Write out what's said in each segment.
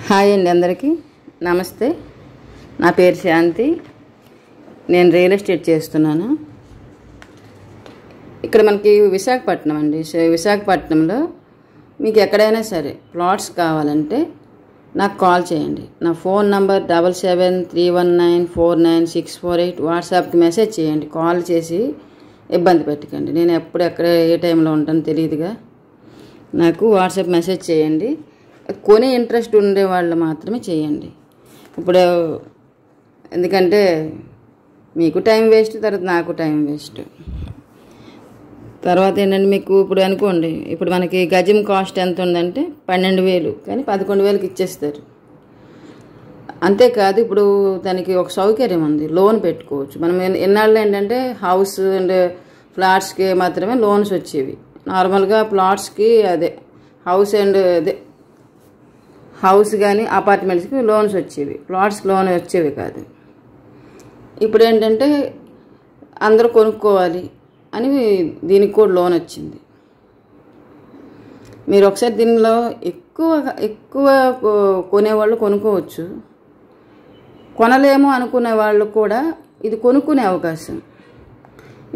Hi అండి, అందరికీ నమస్తే. నా పేరు శాంతి. నేను రియల్ ఎస్టేట్ చేస్తున్నాను. ఇక్కడ మనకి విశాఖపట్నం అండి. విశాఖపట్నంలో మీకు ఎక్కడైనా సరే ప్లాట్స్ కావాలంటే నాకు కాల్ చేయండి. నా ఫోన్ నంబర్ 7731949648. వాట్సాప్కి మెసేజ్ చేయండి. కాల్ చేసి ఇబ్బంది పెట్టకండి. నేను ఎక్కడ ఏ టైంలో ఉంటానో తెలియదుగా. నాకు వాట్సాప్ మెసేజ్ చేయండి. కొనే ఇంట్రెస్ట్ ఉండే వాళ్ళు మాత్రమే చేయండి. ఇప్పుడు ఎందుకంటే మీకు టైం వేస్ట్, తర్వాత నాకు టైం వేస్ట్. తర్వాత ఏంటంటే మీకు ఇప్పుడు అనుకోండి, ఇప్పుడు మనకి గజం కాస్ట్ ఎంత ఉందంటే 12,000, కానీ 11,000కి ఇచ్చేస్తారు. అంతేకాదు, ఇప్పుడు దానికి ఒక సౌకర్యం ఉంది, లోన్ పెట్టుకోవచ్చు. మనం ఎన్నాళ్ళు ఏంటంటే హౌస్ అండ్ ఫ్లాట్స్కి మాత్రమే లోన్స్ వచ్చేవి. నార్మల్గా ప్లాట్స్కి అదే హౌస్ కానీ అపార్ట్మెంట్స్కి లోన్స్ వచ్చేవి. ప్లాట్స్కి లోన్ వచ్చేవి కాదు. ఇప్పుడు ఏంటంటే అందరూ కొనుక్కోవాలి అని దీనికి కూడా లోన్ వచ్చింది. మీరు ఒకసారి దీనిలో ఎక్కువ కొనేవాళ్ళు కొనుక్కోవచ్చు. కొనలేము అనుకునే వాళ్ళు కూడా ఇది కొనుక్కునే అవకాశం.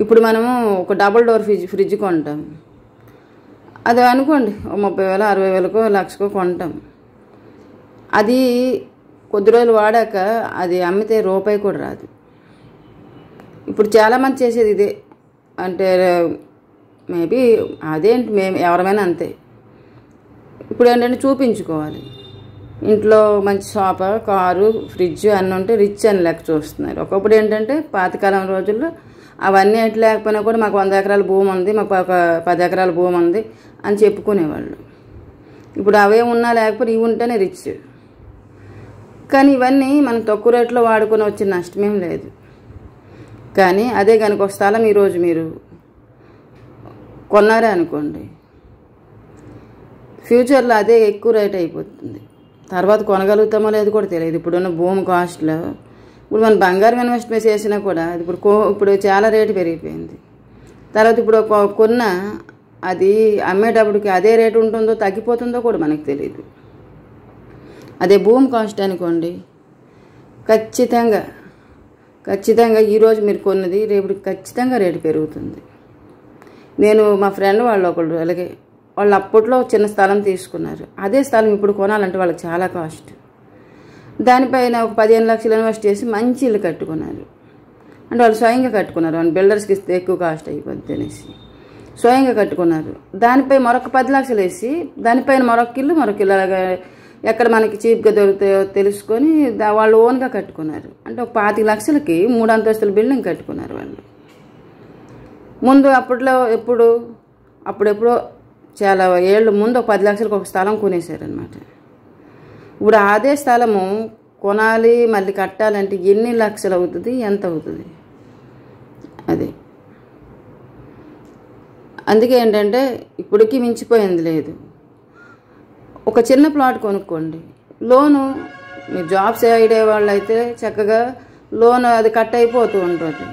ఇప్పుడు మనము ఒక డబుల్ డోర్ ఫ్రిడ్జ్ కొంటాం. అది అనుకోండి 30,000, 60,000కో, 1,00,000కో కొంటాం. అది కొద్ది రోజులు వాడాక అది అమ్మితే రూపాయి కూడా రాదు. ఇప్పుడు చాలామంది చేసేది ఇదే. అంటే మేబీ అదేంటి, మేము ఎవరమైనా అంతే. ఇప్పుడు ఏంటంటే చూపించుకోవాలి. ఇంట్లో మంచి సోఫా, కారు, ఫ్రిడ్జ్ అన్నీ ఉంటే రిచ్ అని లెక్క చూస్తున్నారు. ఒకప్పుడు ఏంటంటే పాతకాలం రోజుల్లో అవన్నీ ఎటు లేకపోయినా కూడా మాకు 100 ఎకరాల భూమి ఉంది, మాకు ఒక 10 ఎకరాల భూమి ఉంది అని చెప్పుకునేవాళ్ళు. ఇప్పుడు అవే ఉన్నా లేకపోతే ఇవి ఉంటేనే రిచ్. కానీ ఇవన్నీ మనం తక్కువ రేట్లో వాడుకొని వచ్చిన నష్టమేం లేదు. కానీ అదే కనుక ఒక స్థలం ఈరోజు మీరు కొన్నారే అనుకోండి, ఫ్యూచర్లో అదే ఎక్కువ రేట్ అయిపోతుంది. తర్వాత కొనగలుగుతామో లేదు కూడా తెలియదు. ఇప్పుడున్న భూమి కాస్ట్లో ఇప్పుడు మనం బంగారం ఇన్వెస్ట్మెంట్ చేసినా కూడా ఇప్పుడు చాలా రేటు పెరిగిపోయింది. తర్వాత ఇప్పుడు కొన్న అది అమ్మేటప్పటికి అదే రేటు ఉంటుందో తగ్గిపోతుందో కూడా మనకు తెలియదు. అదే భూమి కాస్ట్ అనుకోండి, ఖచ్చితంగా ఈరోజు మీరు కొన్నది రేపు ఖచ్చితంగా రేటు పెరుగుతుంది. నేను మా ఫ్రెండ్ వాళ్ళు ఒకళ్ళు అలాగే, వాళ్ళు అప్పట్లో చిన్న స్థలం తీసుకున్నారు. అదే స్థలం ఇప్పుడు కొనాలంటే వాళ్ళకి చాలా కాస్ట్. దానిపైన ఒక 15 లక్షలు ఇన్వెస్ట్ చేసి మంచి ఇల్లు కట్టుకున్నారు. అంటే వాళ్ళు స్వయంగా కట్టుకున్నారు. వాళ్ళు బిల్డర్స్కి ఇస్తే ఎక్కువ కాస్ట్ అయిపోద్ది అనేసి స్వయంగా కట్టుకున్నారు. దానిపై మరొక 10 లక్షలు వేసి దానిపైన మరొక ఇల్లు అలాగా ఎక్కడ మనకి చీప్గా దొరుకుతాయో తెలుసుకొని వాళ్ళు ఓన్గా కట్టుకున్నారు. అంటే ఒక 25 లక్షలకి 3 అంతస్తుల బిల్డింగ్ కట్టుకున్నారు వాళ్ళు. ముందు అప్పుడెప్పుడో చాలా ఏళ్ళు ముందు ఒక 10 లక్షలకు ఒక స్థలం కొనేశారనమాట. ఇప్పుడు అదే స్థలము కొనాలి, మళ్ళీ కట్టాలంటే ఎన్ని లక్షలు అవుతుంది, ఎంత అవుతుంది? అదే అందుకే ఏంటంటే ఇప్పటికీ మించిపోయింది లేదు. ఒక చిన్న ప్లాట్ కొనుక్కోండి, లోను మీరు జాబ్స్ ఐడియా వాళ్ళు అయితే చక్కగా లోన్ అది కట్ అయిపోతూ ఉంటుంది.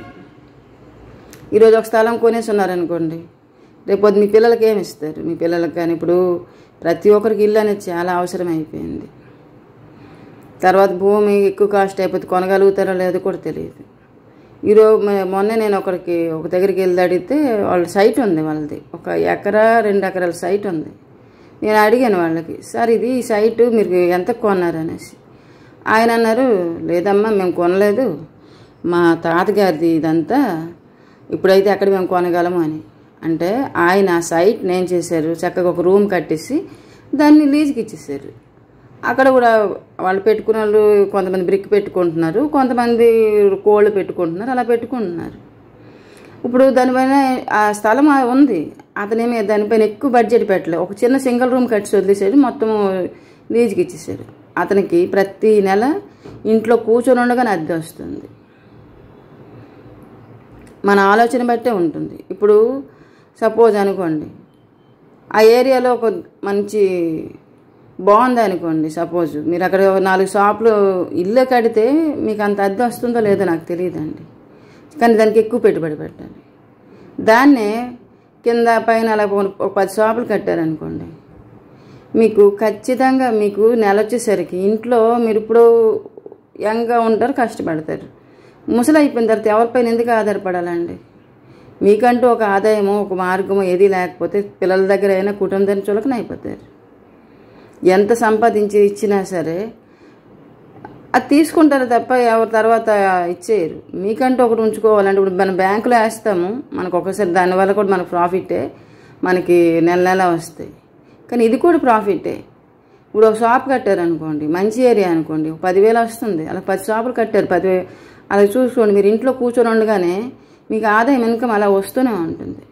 ఈరోజు ఒక స్థలం కొనేసి ఉన్నారనుకోండి, రేపు మీ పిల్లలకి ఏమి ఇస్తారు? మీ పిల్లలకి కానీ ఇప్పుడు ప్రతి ఒక్కరికి ఇల్లు అనేది చాలా అవసరం అయిపోయింది. తర్వాత భూమి ఎక్కువ కాస్ట్ అయిపోతే కొనగలుగుతారో లేదో కూడా తెలియదు. ఈరోజు మొన్న నేను ఒక దగ్గరికి వెళ్ళి అడిగితే వాళ్ళ సైట్ ఉంది, వాళ్ళది 1 ఎకరా 2 ఎకరాల సైట్ ఉంది. నేను అడిగాను వాళ్ళకి, సార్ ఈ సైటు మీరు ఎంత కొన్నారు అనేసి. ఆయన అన్నారు, లేదమ్మా మేము కొనలేదు, మా తాతగారిది ఇదంతా, ఇప్పుడైతే ఎక్కడ మేము కొనగలము అని. అంటే ఆయన ఆ సైట్ నేను చేశారు, చక్కగా ఒక రూమ్ కట్టేసి దాన్ని లీజుకి ఇచ్చేసారు. అక్కడ కూడా వాళ్ళు పెట్టుకున్న వాళ్ళు కొంతమంది బ్రిక్ పెట్టుకుంటున్నారు, కొంతమంది కోళ్ళు పెట్టుకుంటున్నారు, అలా పెట్టుకుంటున్నారు. ఇప్పుడు దానిపైన ఆ స్థలం ఉంది, అతనేమి దానిపైన ఎక్కువ బడ్జెట్ పెట్టలేదు. ఒక చిన్న సింగిల్ రూమ్ కట్టి వదిలేసాడు, మొత్తం లీజుకి ఇచ్చేసాడు. అతనికి ప్రతి నెల ఇంట్లో కూర్చొని ఉండగానే అద్దె వస్తుంది. మన ఆలోచన బట్టే ఉంటుంది. ఇప్పుడు సపోజ్ అనుకోండి, ఆ ఏరియాలో ఒక మంచి బాగుంది అనుకోండి, సపోజ్ మీరు అక్కడ 4 షాపులు ఇల్లు కడితే మీకు అంత అద్దె వస్తుందో లేదో నాకు తెలియదండి. కానీ దానికి ఎక్కువ పెట్టుబడి పెట్టాలి. దాన్నే కింద పైన అలా ఒక 10 షాపులు కట్టారనుకోండి, మీకు ఖచ్చితంగా మీకు నెల వచ్చేసరికి ఇంట్లో మీరు ఇప్పుడు యంగ్గా ఉంటారు, కష్టపడతారు. ముసలి అయిపోయిన తర్వాత ఎవరిపైన ఎందుకు ఆధారపడాలండి? మీకంటూ ఒక ఆదాయమో ఒక మార్గమో ఏది లేకపోతే పిల్లల దగ్గర అయినా కుటుంబం చులకన అయిపోతారు. ఎంత సంపాదించి ఇచ్చినా సరే అది తీసుకుంటారు తప్ప ఎవరి తర్వాత ఇచ్చేయరు. మీకంటూ ఒకటి ఉంచుకోవాలంటే ఇప్పుడు మనం బ్యాంకులో వేస్తాము, మనకు ఒకసారి దానివల్ల కూడా మనకు ప్రాఫిటే, మనకి నెల నెల వస్తాయి. కానీ ఇది కూడా ప్రాఫిటే. ఇప్పుడు ఒక షాప్ కట్టారు అనుకోండి, మంచి ఏరియా అనుకోండి, 10,000 వస్తుంది. అలా 10 షాపులు కట్టారు, 10,000. అలా చూసుకోండి, మీరు ఇంట్లో కూర్చొని ఉండగానే మీకు ఆదాయం ఇన్కమ్ అలా వస్తూనే ఉంటుంది.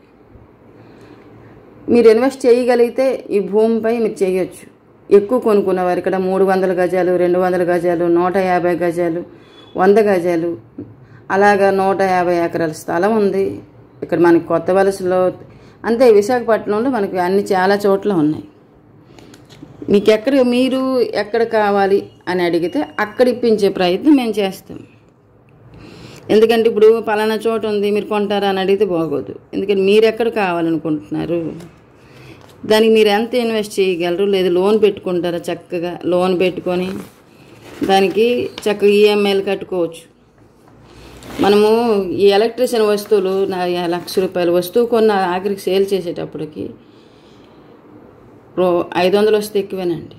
మీరు ఇన్వెస్ట్ చేయగలిగితే ఈ భూమిపై మీరు చేయొచ్చు. ఎక్కువ కొనుక్కునేవారు ఇక్కడ 300 గజాలు, 200 గజాలు, 150 గజాలు, 100 గజాలు, అలాగా 150 ఎకరాల స్థలం ఉంది ఇక్కడ మనకి కొత్త వలసలో. అంతే విశాఖపట్నంలో మనకి అన్ని చాలా చోట్ల ఉన్నాయి. మీకు మీరు ఎక్కడ కావాలి అని అడిగితే అక్కడ ఇప్పించే ప్రయత్నం మేము చేస్తాం. ఎందుకంటే ఇప్పుడు పలానా చోట ఉంది మీరు కొంటారా అని అడిగితే బాగోదు. ఎందుకంటే మీరు ఎక్కడ కావాలనుకుంటున్నారు, దానికి మీరు ఎంత ఇన్వెస్ట్ చేయగలరు, లేదు లోన్ పెట్టుకుంటారా, చక్కగా లోన్ పెట్టుకొని దానికి చక్కగా ఈఎంఐలు కట్టుకోవచ్చు. మనము ఈ ఎలక్ట్రిషియన్ వస్తువులు ₹1,00,000 వస్తువు కొన్న ఆఖరికి సేల్ చేసేటప్పటికి 500 వస్తే ఎక్కువేనండి.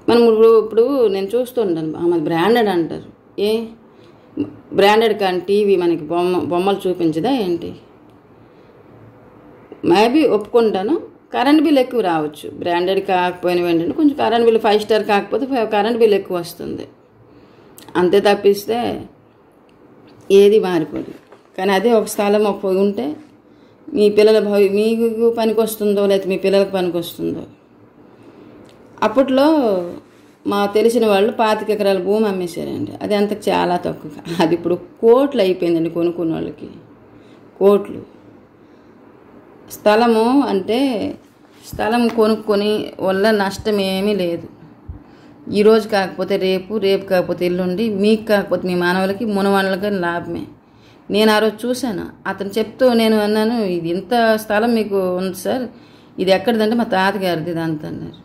మనం ఇప్పుడు నేను చూస్తుంటాను, ఆమె బ్రాండెడ్ అంటారు. బ్రాండెడ్ కానీ టీవీ మనకి బొమ్మలు చూపించదా ఏంటి? మేబీ ఒప్పుకుంటాను, కరెంట్ బిల్ ఎక్కువ రావచ్చు. బ్రాండెడ్ కాకపోయినా ఏంటంటే కొంచెం కరెంట్ బిల్ 5 స్టార్ కాకపోతే కరెంట్ బిల్ ఎక్కువ వస్తుంది, అంతే తప్పిస్తే ఏది మారిపోదు. కానీ అదే ఒక స్థలం ఉంటే మీ పిల్లల మీకు పనికి వస్తుందో లేకపోతే మీ పిల్లలకు పనికి వస్తుందో. అప్పట్లో మా తెలిసిన వాళ్ళు 25 ఎకరాల భూమి అమ్మేశారండి. అది అంత చాలా తక్కువ. అది ఇప్పుడు కోట్లు అయిపోయిందండి కొనుక్కున్న వాళ్ళకి, కోట్లు. స్థలము అంటే స్థలం కొనుక్కొని వల్ల నష్టం ఏమీ లేదు. ఈరోజు కాకపోతే రేపు, రేపు కాకపోతే ఎల్లుండి, మీకు కాకపోతే మీ మానవులకి మునవాళ్ళకి లాభమే. నేను ఆ రోజు చూశాను, అతను చెప్తూ నేను అన్నాను, ఇది ఇంత స్థలం మీకు ఉంది సార్, ఇది ఎక్కడిదంటే మా తాతగారిది ఇది అంత అన్నారు.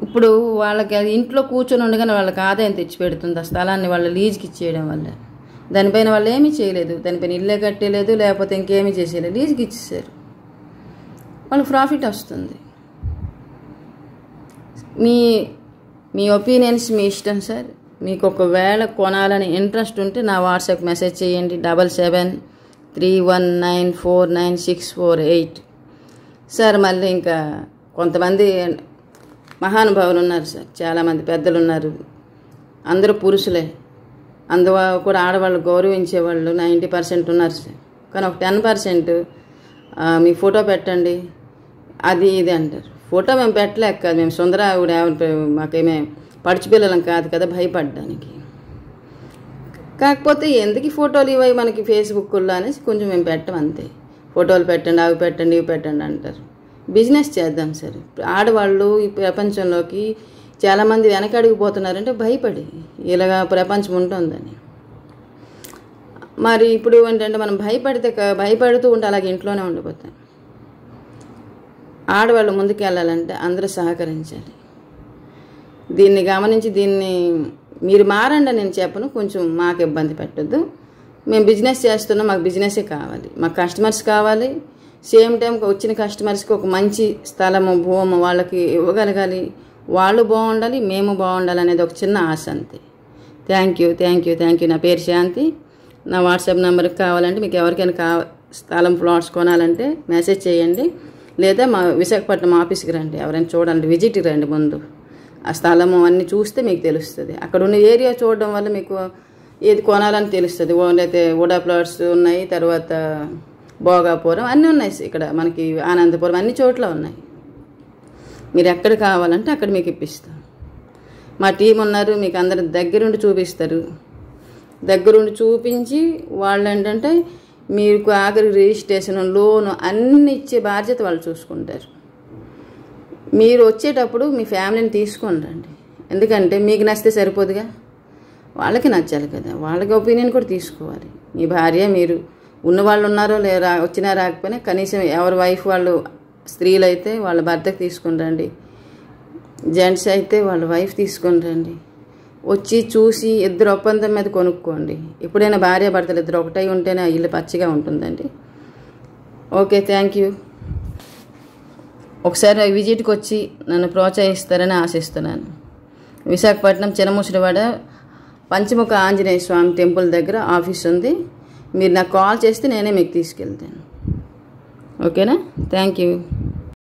ఇప్పుడు వాళ్ళకి అది ఇంట్లో కూర్చొని ఉండగానే వాళ్ళకి ఆదాయం తెచ్చిపెడుతుంది ఆ స్థలాన్ని వాళ్ళ లీజుకి ఇచ్చేయడం వల్ల. దానిపైన వాళ్ళు ఏమీ చేయలేదు, దానిపైన ఇల్లే కట్టేయలేదు, లేకపోతే ఇంకేమీ చేసేయలేదు, లీజుకి ఇచ్చేసారు. వాళ్ళకి ప్రాఫిట్ వస్తుంది. మీ ఒపీనియన్స్ మీ ఇష్టం సార్. మీకు ఒకవేళ కొనాలని ఇంట్రెస్ట్ ఉంటే నా వాట్సాప్ మెసేజ్ చేయండి, 7731949648. సార్ మళ్ళీ ఇంకా కొంతమంది మహానుభావులు ఉన్నారు సార్, చాలామంది పెద్దలు ఉన్నారు, అందరూ పురుషులే, అందువల్ల కూడా ఆడవాళ్ళు గౌరవించేవాళ్ళు 90% ఉన్నారు సార్. కానీ ఒక 10% మీ ఫోటో పెట్టండి అది ఇది అంటారు. ఫోటో మేము పెట్టలేక కాదు, మేము సుందరావుడు మాకేమే పడుచుపిల్లలం కాదు కదా భయపడడానికి. కాకపోతే ఎందుకు ఫోటోలు ఇవి మనకి ఫేస్బుక్లో అనేసి కొంచెం మేము పెట్టం అంతే. ఫోటోలు పెట్టండి, అవి పెట్టండి, ఇవి పెట్టండి అంటారు. బిజినెస్ చేద్దాం సార్. ఆడవాళ్ళు ఈ ప్రపంచంలోకి చాలామంది వెనకడిగిపోతున్నారంటే భయపడి, ఇలాగా ప్రపంచం ఉంటుందని. మరి ఇప్పుడు ఏంటంటే మనం భయపడుతూ ఉంటే అలాగే ఇంట్లోనే ఉండిపోతాం. ఆడవాళ్ళు ముందుకు వెళ్ళాలంటే అందరూ సహకరించాలి. దీన్ని గమనించి దీన్ని మీరు మారండి నేను చెప్పను, కొంచెం మాకు ఇబ్బంది పెట్టద్దు. మేము బిజినెస్ చేస్తున్నాం, మాకు బిజినెసే కావాలి, మాకు కస్టమర్స్ కావాలి. సేమ్ టైం వచ్చిన కస్టమర్స్కి ఒక మంచి స్థలము భూము వాళ్ళకి ఇవ్వగలగాలి, వాళ్ళు బాగుండాలి, మేము బాగుండాలి అనేది ఒక చిన్న ఆశ అంతే. Thank you. నా పేరు శాంతి. నా వాట్సాప్ నెంబర్కి కావాలంటే మీకు ఎవరికైనా స్థలం ప్లాట్స్ కొనాలంటే మెసేజ్ చేయండి, లేదా మా విశాఖపట్నం ఆఫీస్కి రండి, ఎవరైనా చూడండి, విజిట్కి రండి. ముందు ఆ స్థలము అన్నీ చూస్తే మీకు తెలుస్తుంది. అక్కడ ఉన్న ఏరియా చూడడం వల్ల మీకు ఏది కొనాలని తెలుస్తుంది. అయితే వుడా ప్లాట్స్ ఉన్నాయి, తర్వాత భోగాపురం అన్నీ ఉన్నాయి ఇక్కడ మనకి, ఆనందపురం అన్ని చోట్ల ఉన్నాయి. మీరు ఎక్కడ కావాలంటే అక్కడ మీకు ఇప్పిస్తాం. మా టీం ఉన్నారు, మీకు అందరు దగ్గరుండి చూపిస్తారు. దగ్గరుండి చూపించి వాళ్ళు ఏంటంటే మీకు ఆఖరి రిజిస్ట్రేషన్, లోను అన్నీ ఇచ్చే బాధ్యత వాళ్ళు చూసుకుంటారు. మీరు వచ్చేటప్పుడు మీ ఫ్యామిలీని తీసుకొని రండి, ఎందుకంటే మీకు నచ్చితే సరిపోదుగా, వాళ్ళకి నచ్చాలి కదా, వాళ్ళకి ఒపీనియన్ కూడా తీసుకోవాలి. మీ భార్య మీరు ఉన్నవాళ్ళు ఉన్నారో వచ్చినా రాకపోయినా కనీసం ఎవరి వైఫ్ వాళ్ళు స్త్రీలు అయితే వాళ్ళ భర్తకు తీసుకుని రండి, జెంట్స్ అయితే వాళ్ళ వైఫ్ తీసుకుని రండి. వచ్చి చూసి ఇద్దరు ఒప్పందం మీద కొనుక్కోండి. ఎప్పుడైనా భార్య భర్తలు ఇద్దరు ఒకటై ఉంటేనే ఆ ఇల్లు పచ్చిగా ఉంటుందండి. Okay, thank you. ఒకసారి విజిట్కి వచ్చి నన్ను ప్రోత్సహిస్తారని ఆశిస్తున్నాను. విశాఖపట్నం చినముసిడివాడ పంచముఖ ఆంజనేయ స్వామి టెంపుల్ దగ్గర ఆఫీస్ ఉంది. మీరు నాకు కాల్ చేస్తే నేనే మీకు తీసుకెళ్తాను. ఓకేనా? Thank you.